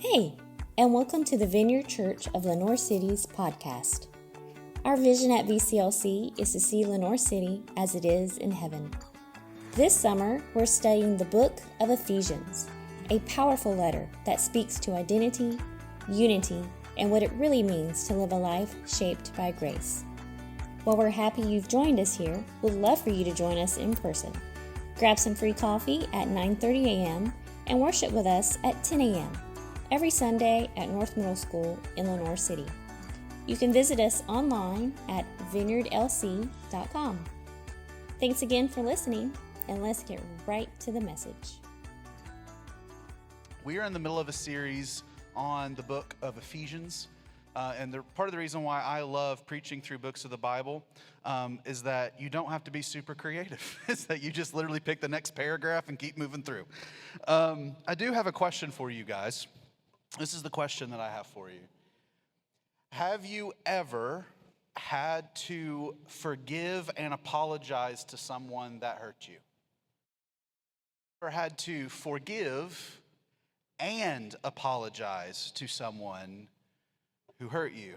Hey, and welcome to the Vineyard Church of Lenoir City's podcast. Our vision at VCLC is to see Lenoir City as it is in heaven. This summer, we're studying the book of Ephesians, a powerful letter that speaks to identity, unity, and what it really means to live a life shaped by grace. While we're happy you've joined us here, we'd love for you to join us in person. Grab some free coffee at 9:30 a.m. and worship with us at 10 a.m. every Sunday at North Middle School in Lenoir City. You can visit us online at vineyardlc.com. Thanks again for listening, and let's get right to the message. We are in the middle of a series on the book of Ephesians. Part of the reason why I love preaching through books of the Bible is that you don't have to be super creative. It's that you just literally pick the next paragraph and keep moving through. I do have a question for you guys. This is the question that I have for you. Have you ever had to forgive and apologize to someone that hurt you? Or had to forgive and apologize to someone who hurt you?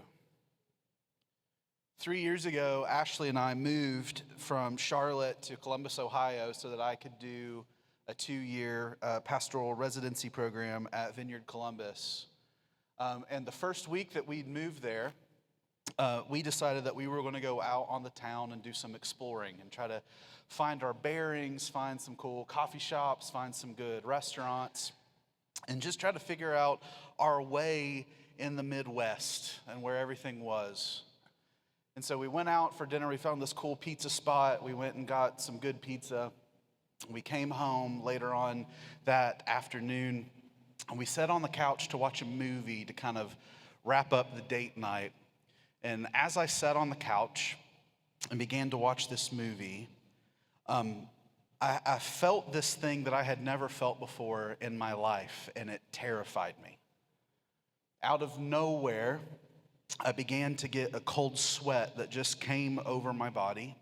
3 years ago, Ashley and I moved from Charlotte to Columbus, Ohio, so that I could do a 2-year pastoral residency program at Vineyard Columbus. And the first week that we'd moved there, we decided that we were going to go out on the town and do some exploring and try to find our bearings, find some cool coffee shops, find some good restaurants, and just try to figure out our way in the Midwest and where everything was. And so we went out for dinner. We found this cool pizza spot. We went and got some good pizza. We came home later on that afternoon, and we sat on the couch to watch a movie to kind of wrap up the date night. And as I sat on the couch and began to watch this movie, I felt this thing that I had never felt before in my life, and it terrified me. Out of nowhere, I began to get a cold sweat that just came over my body.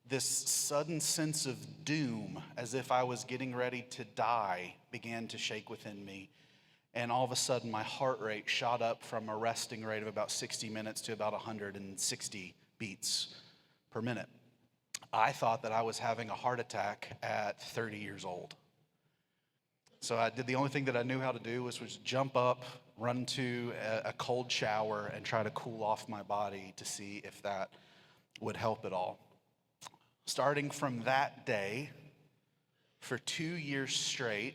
This sudden sense of doom, as if I was getting ready to die, began to shake within me. And all of a sudden, my heart rate shot up from a resting rate of about 60 minutes to about 160 beats per minute. I thought that I was having a heart attack at 30 years old. So I did the only thing that I knew how to do, was jump up, run to a cold shower, and try to cool off my body to see if that would help at all. Starting from that day, for 2 years straight,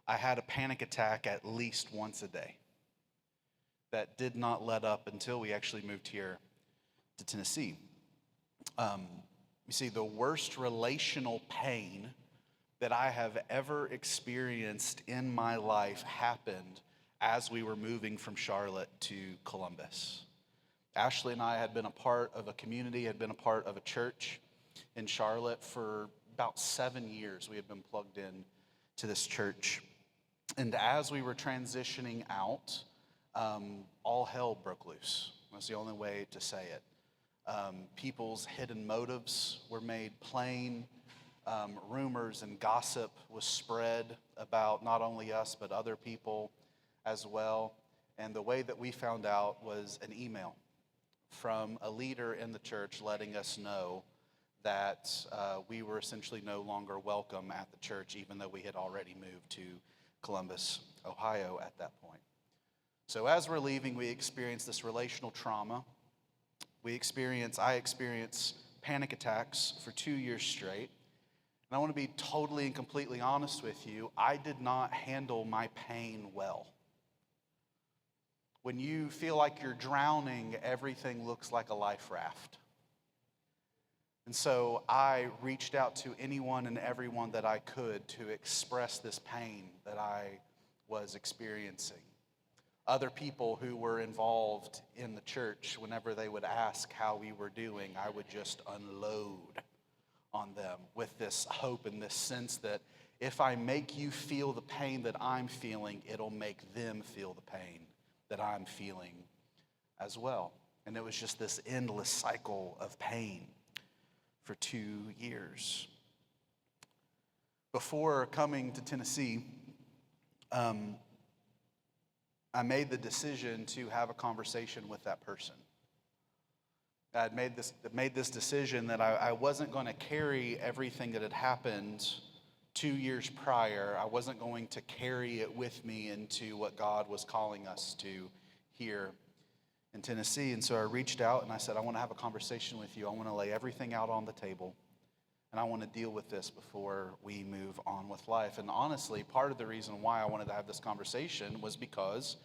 I had a panic attack at least once a day. That did not let up until we actually moved here to Tennessee. You see, the worst relational pain that I have ever experienced in my life happened as we were moving from Charlotte to Columbus. Ashley and I had been a part of a community, had been a part of a church in Charlotte for about 7 years. We had been plugged in to this church. And as we were transitioning out, all hell broke loose. That's the only way to say it. People's hidden motives were made plain. Rumors and gossip was spread about not only us, but other people as well. And the way that we found out was an email from a leader in the church letting us know that we were essentially no longer welcome at the church, even though we had already moved to Columbus, Ohio at that point. So as we're leaving, we experience this relational trauma. I experience panic attacks for 2 years straight. And I want to be totally and completely honest with you, I did not handle my pain well. When you feel like you're drowning, everything looks like a life raft. And so I reached out to anyone and everyone that I could to express this pain that I was experiencing. Other people who were involved in the church, whenever they would ask how we were doing, I would just unload on them with this hope and this sense that if I make you feel the pain that I'm feeling, it'll make them feel the pain that I'm feeling as well. And it was just this endless cycle of pain for 2 years. Before coming to Tennessee, I made the decision to have a conversation with that person. I had made this decision that I wasn't going to carry everything that had happened 2 years prior. I wasn't going to carry it with me into what God was calling us to here in Tennessee. And so I reached out and I said, I want to have a conversation with you. I want to lay everything out on the table. And I want to deal with this before we move on with life. And honestly, part of the reason why I wanted to have this conversation was because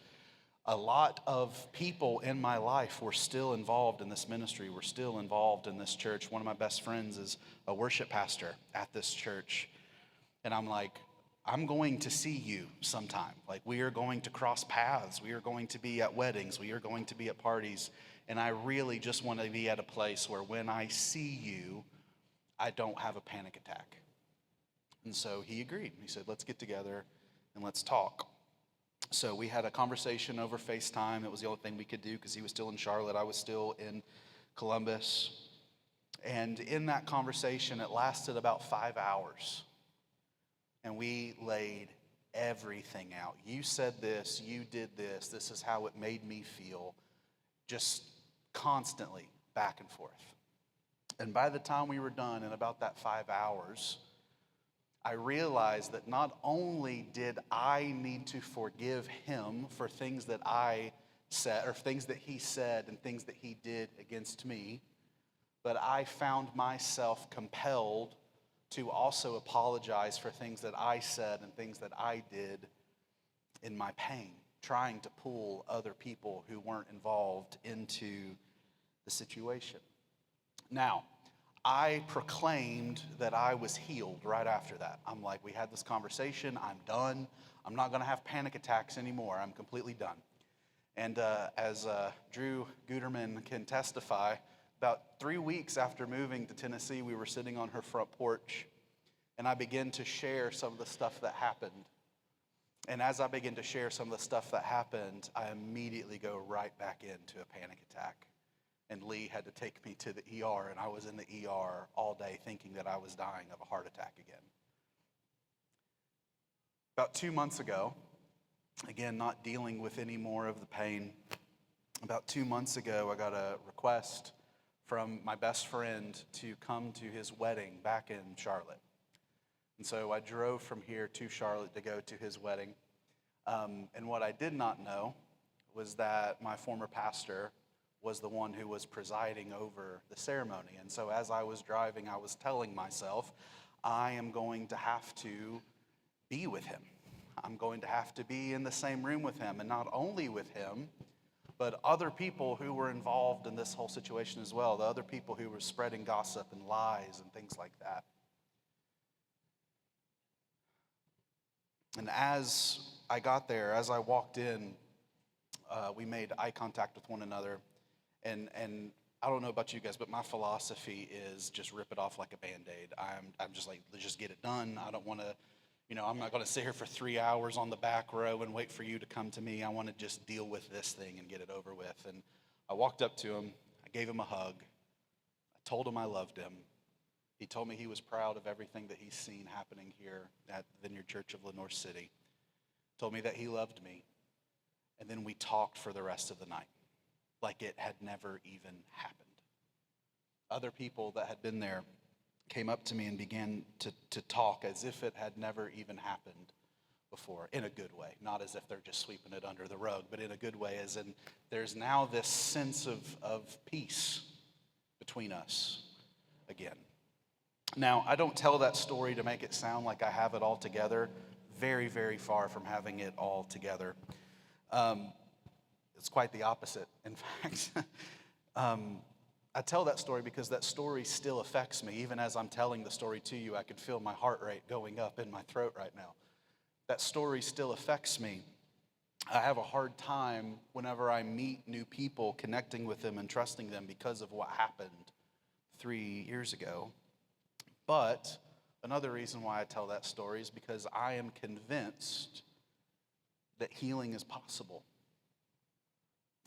a lot of people in my life were still involved in this ministry, were still involved in this church. One of my best friends is a worship pastor at this church. And I'm like, I'm going to see you sometime. Like, we are going to cross paths. We are going to be at weddings. We are going to be at parties. And I really just want to be at a place where when I see you, I don't have a panic attack. And so he agreed. He said, let's get together and let's talk. So we had a conversation over FaceTime. It was the only thing we could do because he was still in Charlotte. I was still in Columbus. And in that conversation, it lasted about 5 hours. And we laid everything out. You said this, you did this, this is how it made me feel. Just constantly back and forth. And by the time we were done in about that 5 hours, I realized that not only did I need to forgive him for things that I said, or things that he said and things that he did against me, but I found myself compelled to also apologize for things that I said and things that I did in my pain, trying to pull other people who weren't involved into the situation. Now, I proclaimed that I was healed right after that. I'm like, we had this conversation. I'm done. I'm not going to have panic attacks anymore. I'm completely done. And as Drew Guterman can testify, about 3 weeks after moving to Tennessee, we were sitting on her front porch, and I began to share some of the stuff that happened. And as I began to share some of the stuff that happened, I immediately go right back into a panic attack. And Lee had to take me to the ER, and I was in the ER all day thinking that I was dying of a heart attack again. About 2 months ago, again, not dealing with any more of the pain, about 2 months ago, I got a request from my best friend to come to his wedding back in Charlotte. And so I drove from here to Charlotte to go to his wedding. And what I did not know was that my former pastor was the one who was presiding over the ceremony. And so as I was driving, I was telling myself, I am going to have to be with him. I'm going to have to be in the same room with him, and not only with him, but other people who were involved in this whole situation as well, the other people who were spreading gossip and lies and things like that. And as I got there, as I walked in, we made eye contact with one another. And I don't know about you guys, but my philosophy is just rip it off like a Band-Aid. I'm just like, let's just get it done. I don't want to, I'm not going to sit here for 3 hours on the back row and wait for you to come to me. I want to just deal with this thing and get it over with. And I walked up to him. I gave him a hug. I told him I loved him. He told me he was proud of everything that he's seen happening here at the Vineyard Church of Lenore City. Told me that he loved me. And then we talked for the rest of the night, like it had never even happened. Other people that had been there came up to me and began to talk as if it had never even happened before, in a good way. Not as if they're just sweeping it under the rug, but in a good way, as in there's now this sense of peace between us again. Now, I don't tell that story to make it sound like I have it all together. Very, very far from having it all together. It's quite the opposite, in fact. I tell that story because that story still affects me. Even as I'm telling the story to you, I can feel my heart rate going up in my throat right now. That story still affects me. I have a hard time whenever I meet new people connecting with them and trusting them because of what happened 3 years ago. But another reason why I tell that story is because I am convinced that healing is possible.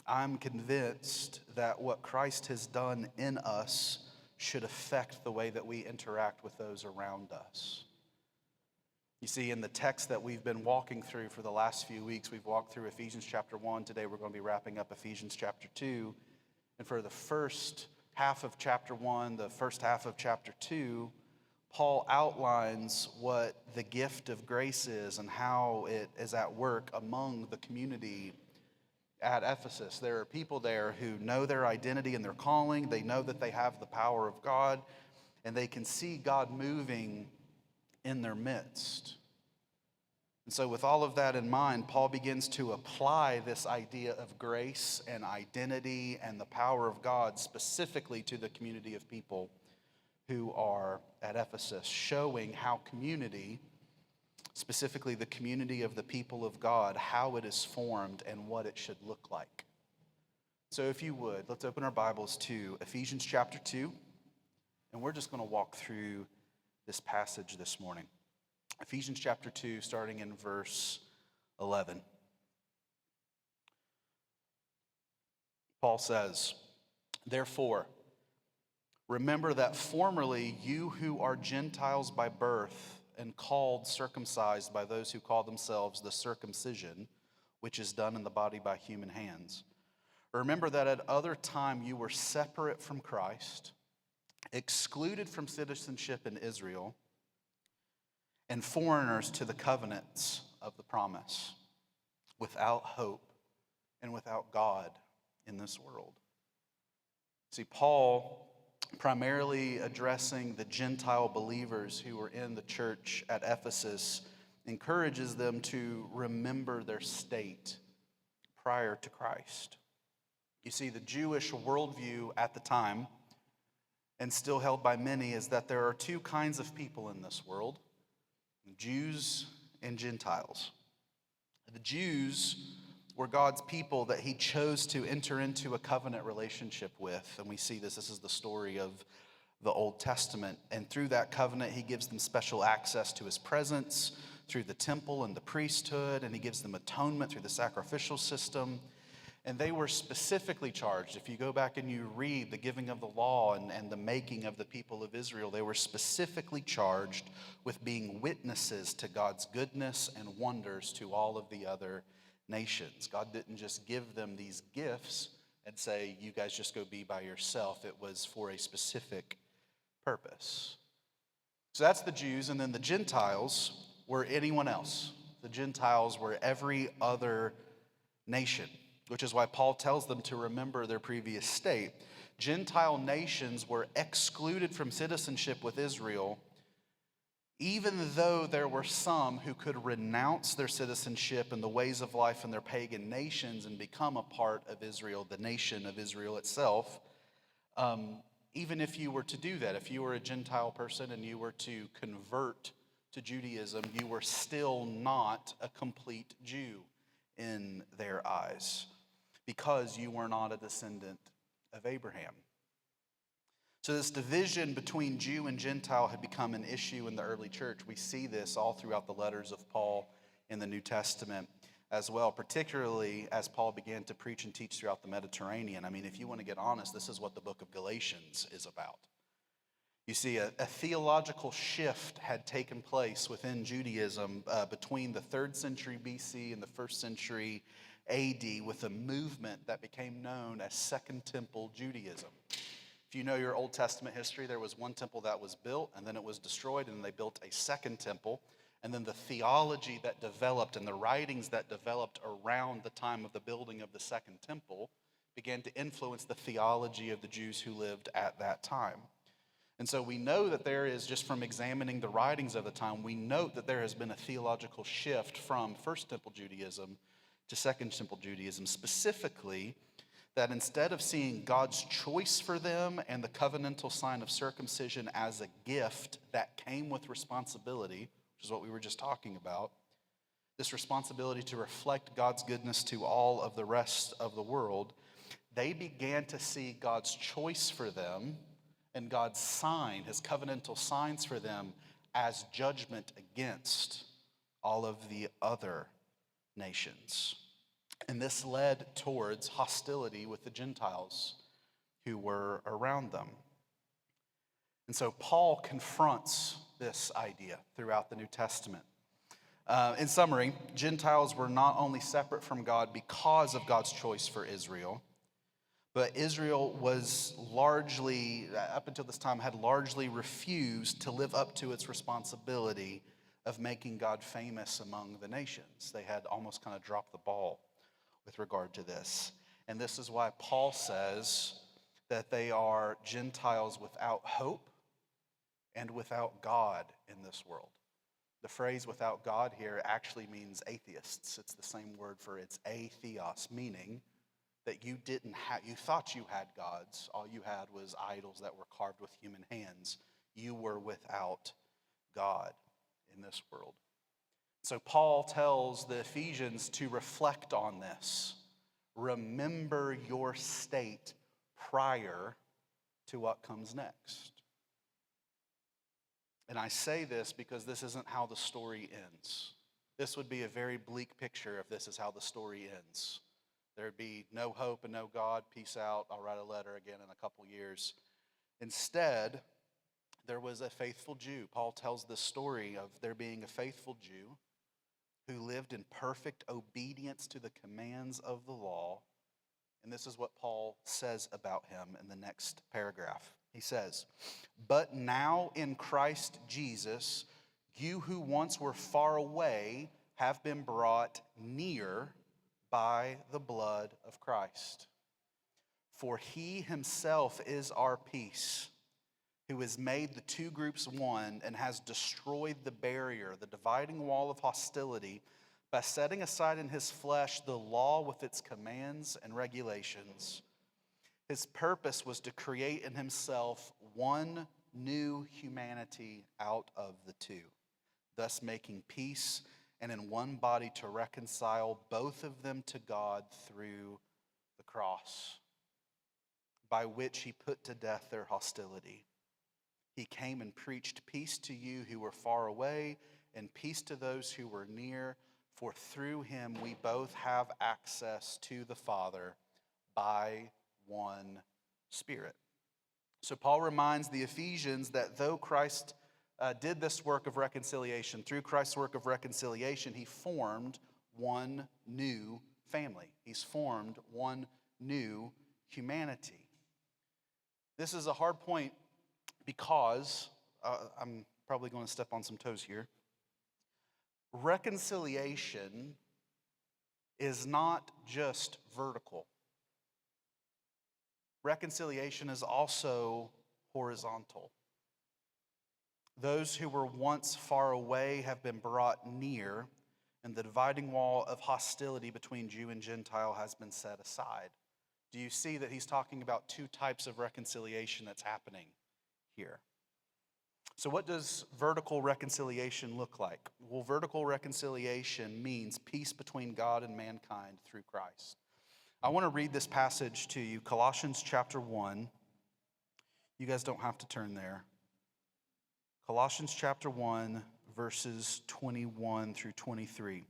I'm convinced that what Christ has done in us should affect the way that we interact with those around us. You see, in the text that we've been walking through for the last few weeks, we've walked through Ephesians chapter 1. Today we're going to be wrapping up Ephesians chapter 2. And for the first half of chapter 1, the first half of chapter 2, Paul outlines what the gift of grace is and how it is at work among the community at Ephesus. There are people there who know their identity and their calling. They know that they have the power of God, and they can see God moving in their midst. And so with all of that in mind, Paul begins to apply this idea of grace and identity and the power of God specifically to the community of people who are at Ephesus, showing how community, specifically the community of the people of God, how it is formed and what it should look like. So if you would, let's open our Bibles to Ephesians chapter 2, and we're just going to walk through this passage this morning. Ephesians chapter 2, starting in verse 11. Paul says, "Therefore, remember that formerly you who are Gentiles by birth and called circumcised by those who call themselves the circumcision, which is done in the body by human hands. Remember that at other time you were separate from Christ, excluded from citizenship in Israel, and foreigners to the covenants of the promise, without hope and without God in this world." See, Paul, primarily addressing the Gentile believers who were in the church at Ephesus, encourages them to remember their state prior to Christ. You see, the Jewish worldview at the time, and still held by many, is that there are two kinds of people in this world: Jews and Gentiles. The Jews were God's people that he chose to enter into a covenant relationship with. And we see this is the story of the Old Testament. And through that covenant, he gives them special access to his presence through the temple and the priesthood, and he gives them atonement through the sacrificial system. And they were specifically charged. If you go back and you read the giving of the law and the making of the people of Israel, they were specifically charged with being witnesses to God's goodness and wonders to all of the other nations. God didn't just give them these gifts and say, you guys just go be by yourself. It was for a specific purpose. So that's the Jews. And then the Gentiles were anyone else. The Gentiles were every other nation, which is why Paul tells them to remember their previous state. Gentile nations were excluded from citizenship with Israel, even though there were some who could renounce their citizenship and the ways of life in their pagan nations and become a part of Israel, the nation of Israel itself. Even if you were to do that, if you were a Gentile person and you were to convert to Judaism, you were still not a complete Jew in their eyes, because you were not a descendant of Abraham. So this division between Jew and Gentile had become an issue in the early church. We see this all throughout the letters of Paul in the New Testament as well, particularly as Paul began to preach and teach throughout the Mediterranean. I mean, if you want to get honest, this is what the book of Galatians is about. You see, a theological shift had taken place within Judaism between the 3rd century BC and the 1st century AD, with a movement that became known as Second Temple Judaism. If you know your Old Testament history, there was one temple that was built, and then it was destroyed, and they built a second temple. And then the theology that developed and the writings that developed around the time of the building of the second temple began to influence the theology of the Jews who lived at that time. And so we know that there is, just from examining the writings of the time, we note that there has been a theological shift from First Temple Judaism to Second Temple Judaism, specifically that instead of seeing God's choice for them and the covenantal sign of circumcision as a gift that came with responsibility, which is what we were just talking about, this responsibility to reflect God's goodness to all of the rest of the world, they began to see God's choice for them and God's sign, his covenantal signs for them, as judgment against all of the other nations. And this led towards hostility with the Gentiles who were around them. And so Paul confronts this idea throughout the New Testament. In summary, Gentiles were not only separate from God because of God's choice for Israel, but Israel was largely, up until this time, had largely refused to live up to its responsibility of making God famous among the nations. They had almost kind of dropped the ball with regard to this. And this is why Paul says that they are Gentiles without hope and without God in this world. The phrase without God here actually means atheists. It's the same word for it's atheos, meaning that you thought you had gods. All you had was idols that were carved with human hands. You were without God in this world. So Paul tells the Ephesians to reflect on this. Remember your state prior to what comes next. And I say this because this isn't how the story ends. This would be a very bleak picture if this is how the story ends. There'd be no hope and no God. Peace out. I'll write a letter again in a couple years. Instead, there was a faithful Jew. Paul tells this story of there being a faithful Jew who lived in perfect obedience to the commands of the law. And this is what Paul says about him in the next paragraph. He says, "But now in Christ Jesus, you who once were far away have been brought near by the blood of Christ. For he himself is our peace, who has made the two groups one and has destroyed the barrier, the dividing wall of hostility, by setting aside in his flesh the law with its commands and regulations. His purpose was to create in himself one new humanity out of the two, thus making peace, and in one body to reconcile both of them to God through the cross, by which he put to death their hostility. He came and preached peace to you who were far away, and peace to those who were near, for through him we both have access to the Father by one Spirit." So Paul reminds the Ephesians that though Christ did this work of reconciliation, through Christ's work of reconciliation, he formed one new family. He's formed one new humanity. This is a hard point because, I'm probably going to step on some toes here, reconciliation is not just vertical. Reconciliation is also horizontal. Those who were once far away have been brought near, and the dividing wall of hostility between Jew and Gentile has been set aside. Do you see that he's talking about two types of reconciliation that's happening here? So what does vertical reconciliation look like? Well, vertical reconciliation means peace between God and mankind through Christ. I want to read this passage to you, Colossians chapter 1. You guys don't have to turn there. Colossians chapter 1, verses 21 through 23.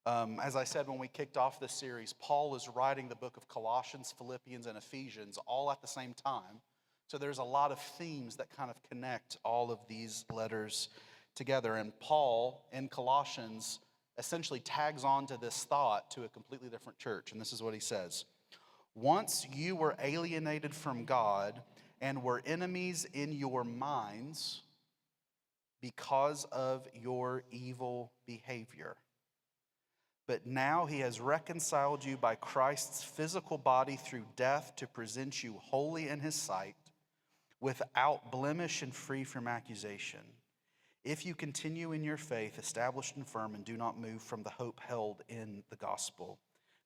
As I said when we kicked off this series, Paul is writing the book of Colossians, Philippians, and Ephesians all at the same time. So there's a lot of themes that kind of connect all of these letters together. And Paul in Colossians essentially tags on to this thought to a completely different church. And this is what he says. "Once you were alienated from God and were enemies in your minds because of your evil behavior. But now he has reconciled you by Christ's physical body through death to present you holy in his sight, without blemish and free from accusation. If you continue in your faith, established and firm, and do not move from the hope held in the gospel.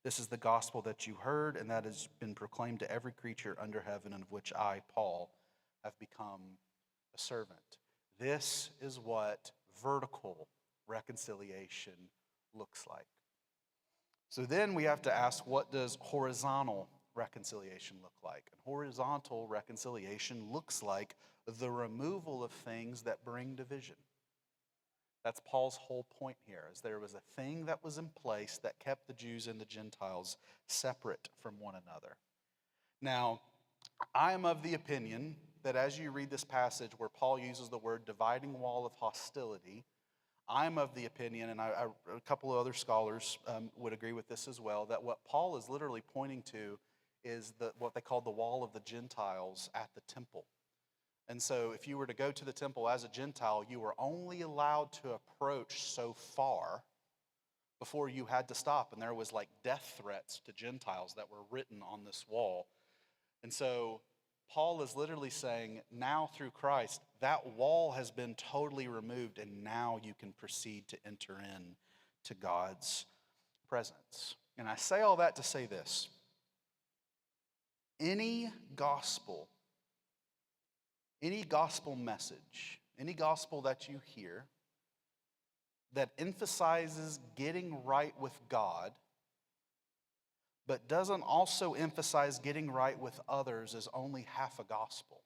This is the gospel that you heard, and that has been proclaimed to every creature under heaven, and of which I, Paul, have become a servant." This is what vertical reconciliation looks like. So then we have to ask, what does horizontal reconciliation look like? And horizontal reconciliation looks like the removal of things that bring division. That's Paul's whole point here, is there was a thing that was in place that kept the Jews and the Gentiles separate from one another. Now, I am of the opinion that as you read this passage where Paul uses the word dividing wall of hostility, I'm of the opinion, and a couple of other scholars would agree with this as well, that what Paul is literally pointing to is what they call the wall of the Gentiles at the temple. And so if you were to go to the temple as a Gentile, you were only allowed to approach so far before you had to stop. And there was like death threats to Gentiles that were written on this wall. And so Paul is literally saying, now through Christ, that wall has been totally removed, and now you can proceed to enter in to God's presence. And I say all that to say this. Any gospel message, any gospel that you hear that emphasizes getting right with God, but doesn't also emphasize getting right with others, is only half a gospel.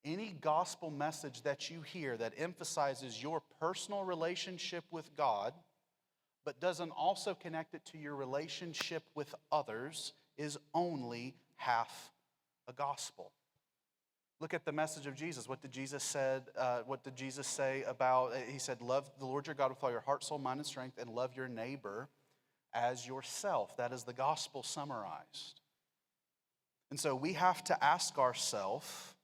Any gospel message that you hear that emphasizes your personal relationship with God, but doesn't also connect it to your relationship with others, is only half a gospel. Look at the message of Jesus. What did Jesus say about, he said, love the Lord your God with all your heart, soul, mind, and strength, and love your neighbor as yourself. That is the gospel summarized. And so we have to ask ourselves,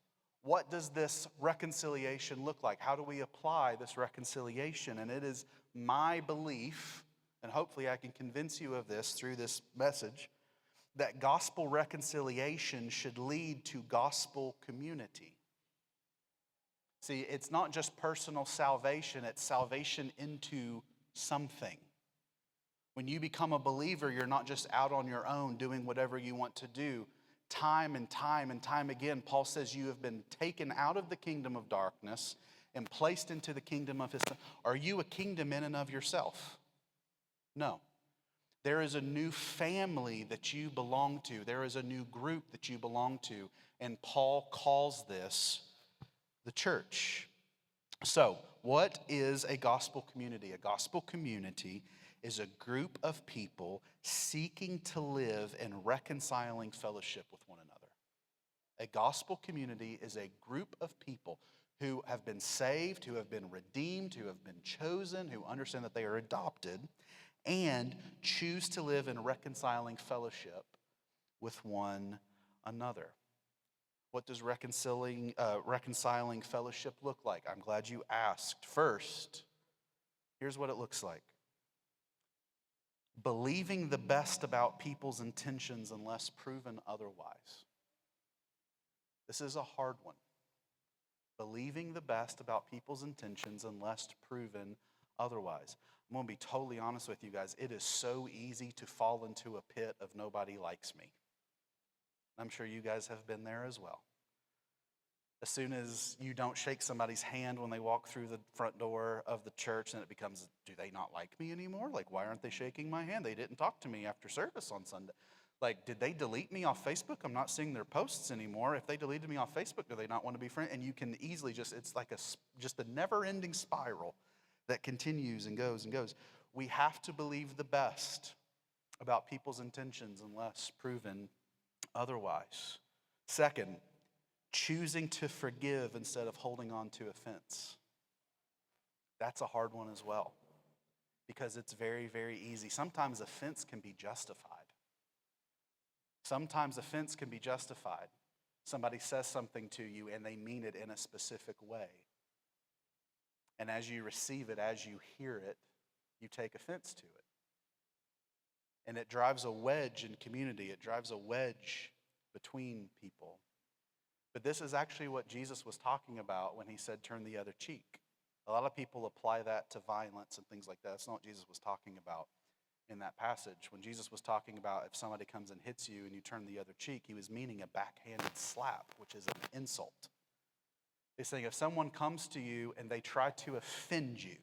what does this reconciliation look like? How do we apply this reconciliation? And it is my belief, and hopefully I can convince you of this through this message, that gospel reconciliation should lead to gospel community. See, it's not just personal salvation, it's salvation into something. When you become a believer, you're not just out on your own doing whatever you want to do. Time and time and time again, Paul says you have been taken out of the kingdom of darkness and placed into the kingdom of his Son. Are you a kingdom in and of yourself? No. There is a new family that you belong to. There is a new group that you belong to. And Paul calls this the church. So, what is a gospel community? A gospel community is a group of people seeking to live in reconciling fellowship with one another. A gospel community is a group of people who have been saved, who have been redeemed, who have been chosen, who understand that they are adopted, and choose to live in reconciling fellowship with one another. What does reconciling fellowship look like? I'm glad you asked. First, here's what it looks like. Believing the best about people's intentions unless proven otherwise. This is a hard one. Believing the best about people's intentions unless proven otherwise. I'm going to be totally honest with you guys. It is so easy to fall into a pit of nobody likes me. I'm sure you guys have been there as well. As soon as you don't shake somebody's hand when they walk through the front door of the church, then it becomes, do they not like me anymore? Like, why aren't they shaking my hand? They didn't talk to me after service on Sunday. Like, did they delete me off Facebook? I'm not seeing their posts anymore. If they deleted me off Facebook, do they not want to be friends? And you can easily it's like just a never-ending spiral that continues and goes and goes. We have to believe the best about people's intentions unless proven otherwise. Second, choosing to forgive instead of holding on to offense. That's a hard one as well, because it's very, very easy. Sometimes offense can be justified. Somebody says something to you and they mean it in a specific way. And as you receive it, as you hear it, you take offense to it. And it drives a wedge in community. It drives a wedge between people. But this is actually what Jesus was talking about when he said, turn the other cheek. A lot of people apply that to violence and things like that. That's not what Jesus was talking about in that passage. When Jesus was talking about if somebody comes and hits you and you turn the other cheek, he was meaning a backhanded slap, which is an insult. He's saying if someone comes to you and they try to offend you,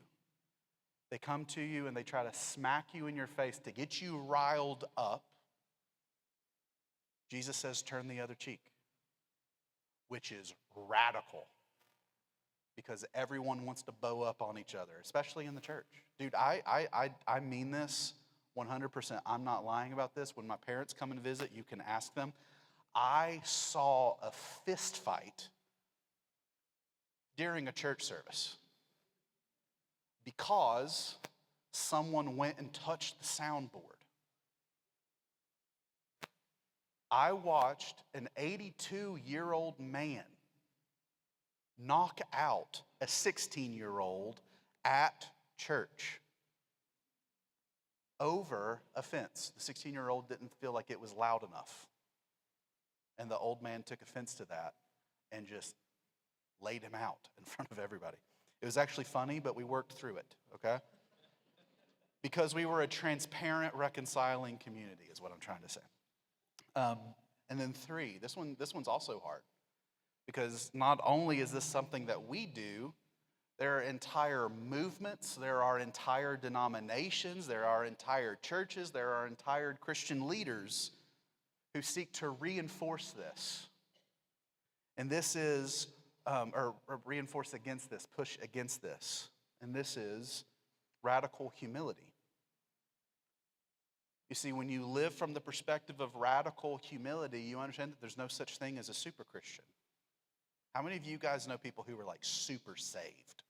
they come to you and they try to smack you in your face to get you riled up, Jesus says turn the other cheek, which is radical because everyone wants to bow up on each other, especially in the church. Dude, I mean this 100%. I'm not lying about this. When my parents come and visit, you can ask them. I saw a fist fight during a church service. because someone went and touched the soundboard. I watched an 82-year-old man knock out a 16-year-old at church over a fence. The 16-year-old didn't feel like it was loud enough. And the old man took offense to that and just laid him out in front of everybody. It was actually funny, but we worked through it, okay? Because we were a transparent, reconciling community is what I'm trying to say. And then 3, this one's also hard. Because not only is this something that we do, there are entire movements, there are entire denominations, there are entire churches, there are entire Christian leaders who seek to reinforce this. And this is, or reinforce against this, push against this. And this is radical humility. You see, when you live from the perspective of radical humility, you understand that there's no such thing as a super Christian. How many of you guys know people who are like super saved?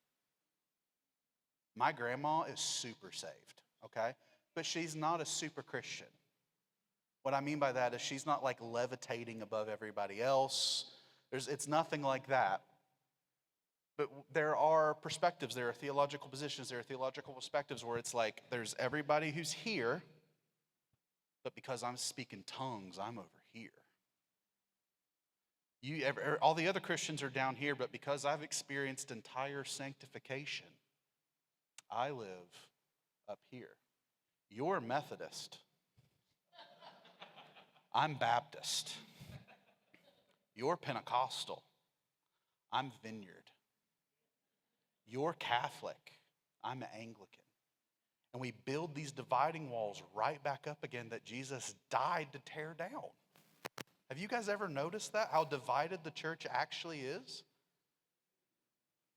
My grandma is super saved, okay? But she's not a super Christian. What I mean by that is she's not like levitating above everybody else. It's nothing like that. But there are perspectives, there are theological positions, there are theological perspectives where it's like there's everybody who's here, but because I'm speaking tongues, I'm over here. All the other Christians are down here, but because I've experienced entire sanctification, I live up here. You're Methodist. I'm Baptist. You're Pentecostal. I'm Vineyard. You're Catholic. I'm Anglican. And we build these dividing walls right back up again that Jesus died to tear down. Have you guys ever noticed that? How divided the church actually is?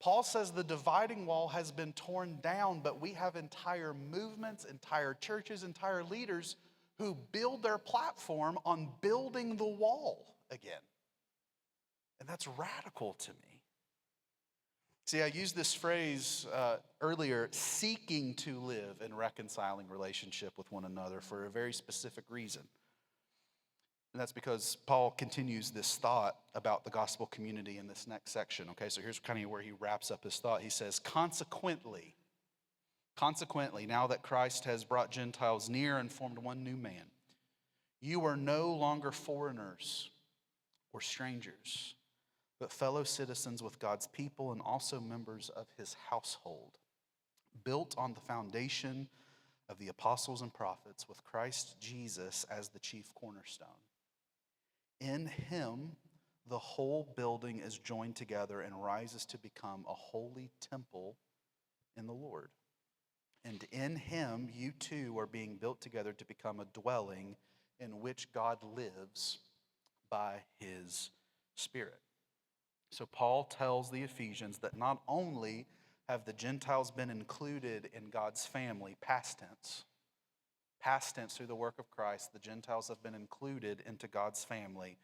Paul says the dividing wall has been torn down, but we have entire movements, entire churches, entire leaders who build their platform on building the wall again. And that's radical to me. See, I used this phrase earlier, seeking to live in reconciling relationship with one another for a very specific reason. And that's because Paul continues this thought about the gospel community in this next section. Okay, so here's kind of where he wraps up his thought. He says, consequently, now that Christ has brought Gentiles near and formed one new man, you are no longer foreigners or strangers, but fellow citizens with God's people and also members of his household, built on the foundation of the apostles and prophets, with Christ Jesus as the chief cornerstone. In him, the whole building is joined together and rises to become a holy temple in the Lord. And in him, you too are being built together to become a dwelling in which God lives by his Spirit. So Paul tells the Ephesians that not only have the Gentiles been included in God's family, past tense through the work of Christ, the Gentiles have been included into God's family,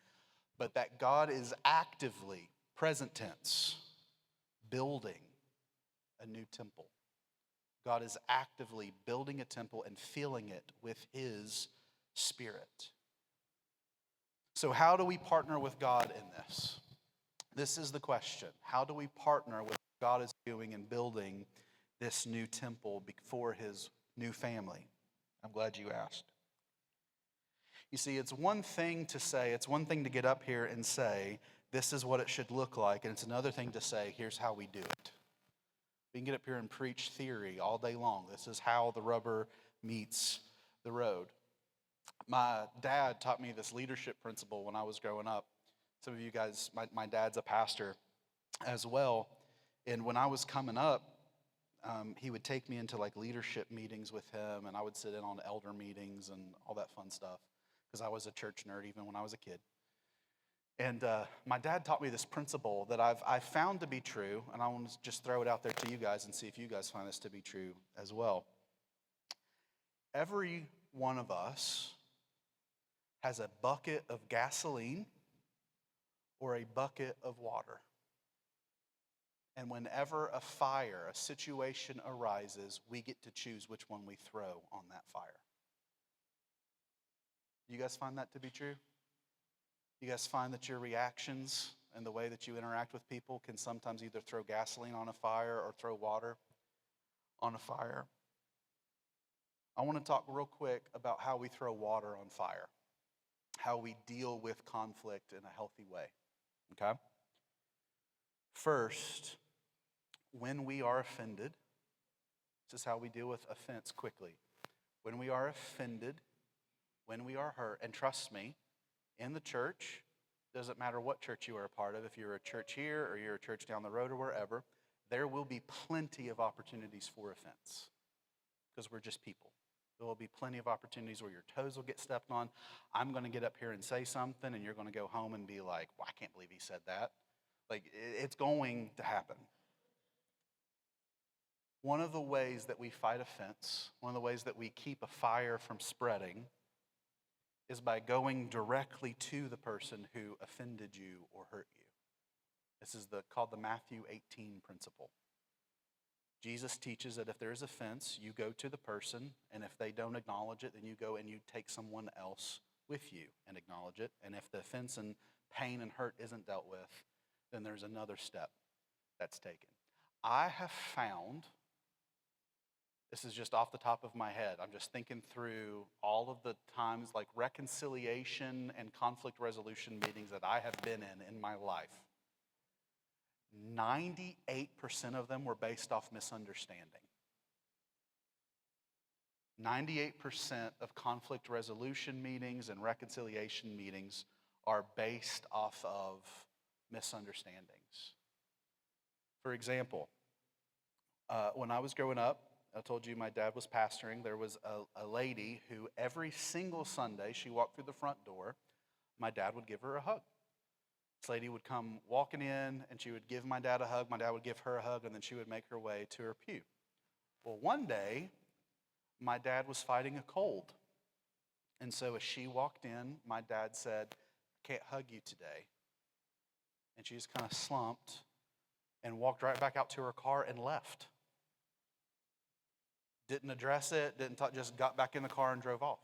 but that God is actively, present tense, building a new temple. God is actively building a temple and filling it with his Spirit. So how do we partner with God in this? This is the question. How do we partner with what God is doing in building this new temple for his new family? I'm glad you asked. You see, it's one thing to get up here and say, this is what it should look like, and it's another thing to say, here's how we do it. We can get up here and preach theory all day long. This is how the rubber meets the road. My dad taught me this leadership principle when I was growing up. Some of you guys, my dad's a pastor as well. And when I was coming up, he would take me into like leadership meetings with him, and I would sit in on elder meetings and all that fun stuff because I was a church nerd even when I was a kid. And my dad taught me this principle that I've found to be true, and I want to just throw it out there to you guys and see if you guys find this to be true as well. Every one of us has a bucket of gasoline or a bucket of water. And whenever a fire, a situation arises, we get to choose which one we throw on that fire. You guys find that to be true? You guys find that your reactions and the way that you interact with people can sometimes either throw gasoline on a fire or throw water on a fire? I want to talk real quick about how we throw water on fire, how we deal with conflict in a healthy way, okay? First, when we are offended, this is how we deal with offense quickly. When we are offended, when we are hurt, and trust me, in the church, doesn't matter what church you are a part of, if you're a church here or you're a church down the road or wherever, there will be plenty of opportunities for offense because we're just people. There will be plenty of opportunities where your toes will get stepped on. I'm going to get up here and say something, and you're going to go home and be like, well, I can't believe he said that. Like, it's going to happen. One of the ways that we fight offense, one of the ways that we keep a fire from spreading, is by going directly to the person who offended you or hurt you. This is called the Matthew 18 principle. Jesus teaches that if there is offense, you go to the person, and if they don't acknowledge it, then you go and you take someone else with you and acknowledge it. And if the offense and pain and hurt isn't dealt with, then there's another step that's taken. I have found, this is just off the top of my head, I'm just thinking through all of the times like reconciliation and conflict resolution meetings that I have been in my life. 98% of them were based off misunderstanding. 98% of conflict resolution meetings and reconciliation meetings are based off of misunderstandings. For example, when I was growing up, I told you my dad was pastoring. There was a lady who every single Sunday she walked through the front door, my dad would give her a hug. This lady would come walking in, and she would give my dad a hug. My dad would give her a hug, and then she would make her way to her pew. Well, one day, my dad was fighting a cold. And so as she walked in, my dad said, I can't hug you today. And she just kind of slumped and walked right back out to her car and left. Didn't address it, didn't talk, just got back in the car and drove off.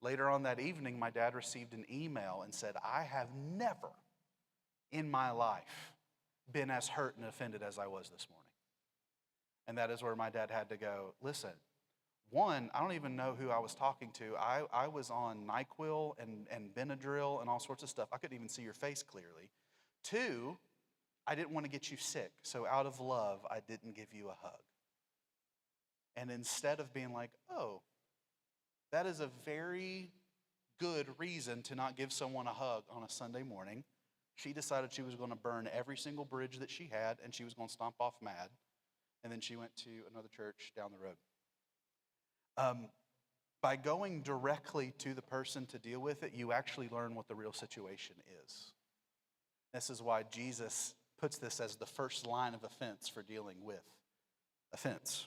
Later on that evening, my dad received an email and said, I have never in my life been as hurt and offended as I was this morning. And that is where my dad had to go, listen, one, I don't even know who I was talking to. I was on NyQuil and Benadryl and all sorts of stuff. I couldn't even see your face clearly. Two, I didn't want to get you sick. So out of love, I didn't give you a hug. And instead of being like, oh, that is a very good reason to not give someone a hug on a Sunday morning, she decided she was going to burn every single bridge that she had, and she was going to stomp off mad. And then she went to another church down the road. By going directly to the person to deal with it, you actually learn what the real situation is. This is why Jesus puts this as the first line of offense for dealing with offense.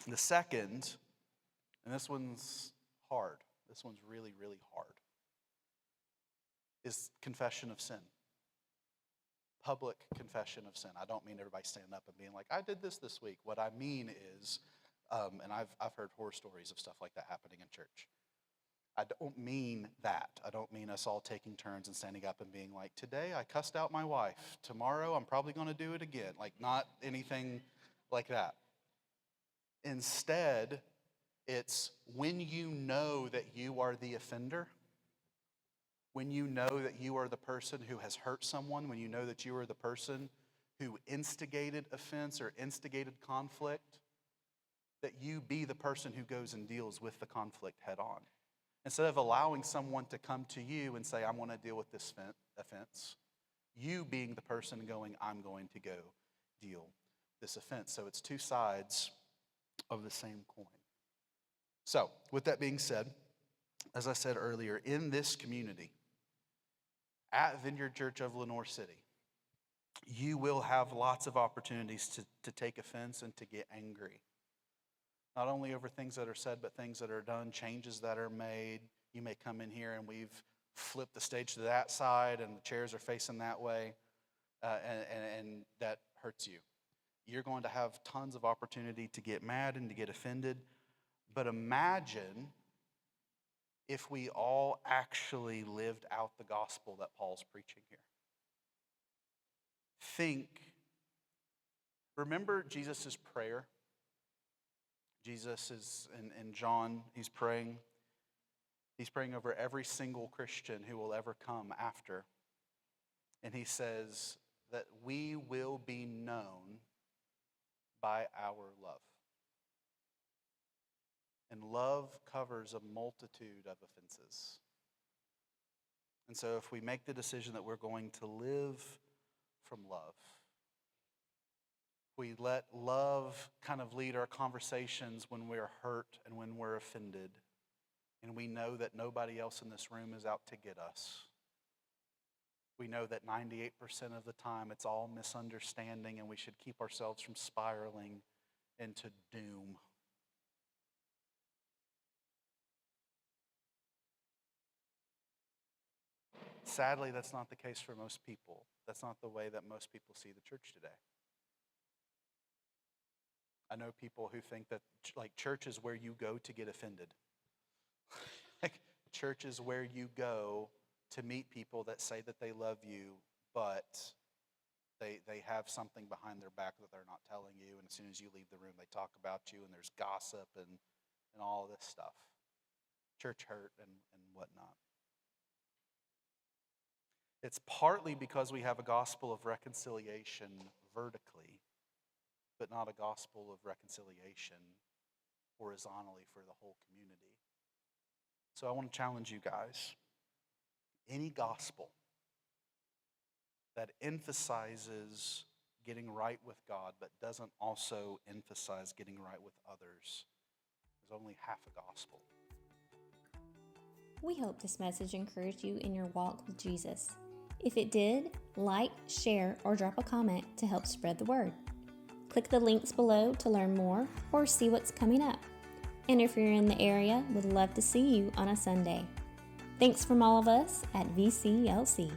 The second, and this one's hard, this one's really, really hard, is confession of sin. Public confession of sin. I don't mean everybody standing up and being like, I did this week. What I mean is, and I've heard horror stories of stuff like that happening in church. I don't mean that. I don't mean us all taking turns and standing up and being like, today I cussed out my wife. Tomorrow I'm probably going to do it again. Like, not anything like that. Instead, it's when you know that you are the offender, when you know that you are the person who has hurt someone, when you know that you are the person who instigated offense or instigated conflict, that you be the person who goes and deals with the conflict head on. Instead of allowing someone to come to you and say, I'm going to deal with this offense, you being the person going, I'm going to go deal this offense. So it's two sides of the same coin. So, with that being said, as I said earlier, in this community, at Vineyard Church of Lenoir City, you will have lots of opportunities to take offense and to get angry. Not only over things that are said, but things that are done, changes that are made. You may come in here and we've flipped the stage to that side and the chairs are facing that way. And that hurts you. You're going to have tons of opportunity to get mad and to get offended. But imagine if we all actually lived out the gospel that Paul's preaching here. Remember Jesus' prayer? Jesus is in John, he's praying over every single Christian who will ever come after. And he says that we will be known by our love. And love covers a multitude of offenses. And so if we make the decision that we're going to live from love, we let love kind of lead our conversations when we're hurt and when we're offended, and we know that nobody else in this room is out to get us. We know that 98% of the time it's all misunderstanding, and we should keep ourselves from spiraling into doom. Sadly, that's not the case for most people. That's not the way that most people see the church today. I know people who think that church is where you go to get offended. Church is where you go to meet people that say that they love you, but they have something behind their back that they're not telling you, and as soon as you leave the room, they talk about you, and there's gossip and all this stuff. Church hurt and whatnot. It's partly because we have a gospel of reconciliation vertically, but not a gospel of reconciliation horizontally for the whole community. So I want to challenge you guys. Any gospel that emphasizes getting right with God but doesn't also emphasize getting right with others is only half a gospel. We hope this message encouraged you in your walk with Jesus. If it did, like, share, or drop a comment to help spread the word. Click the links below to learn more or see what's coming up. And if you're in the area, we'd love to see you on a Sunday. Thanks from all of us at VCLC.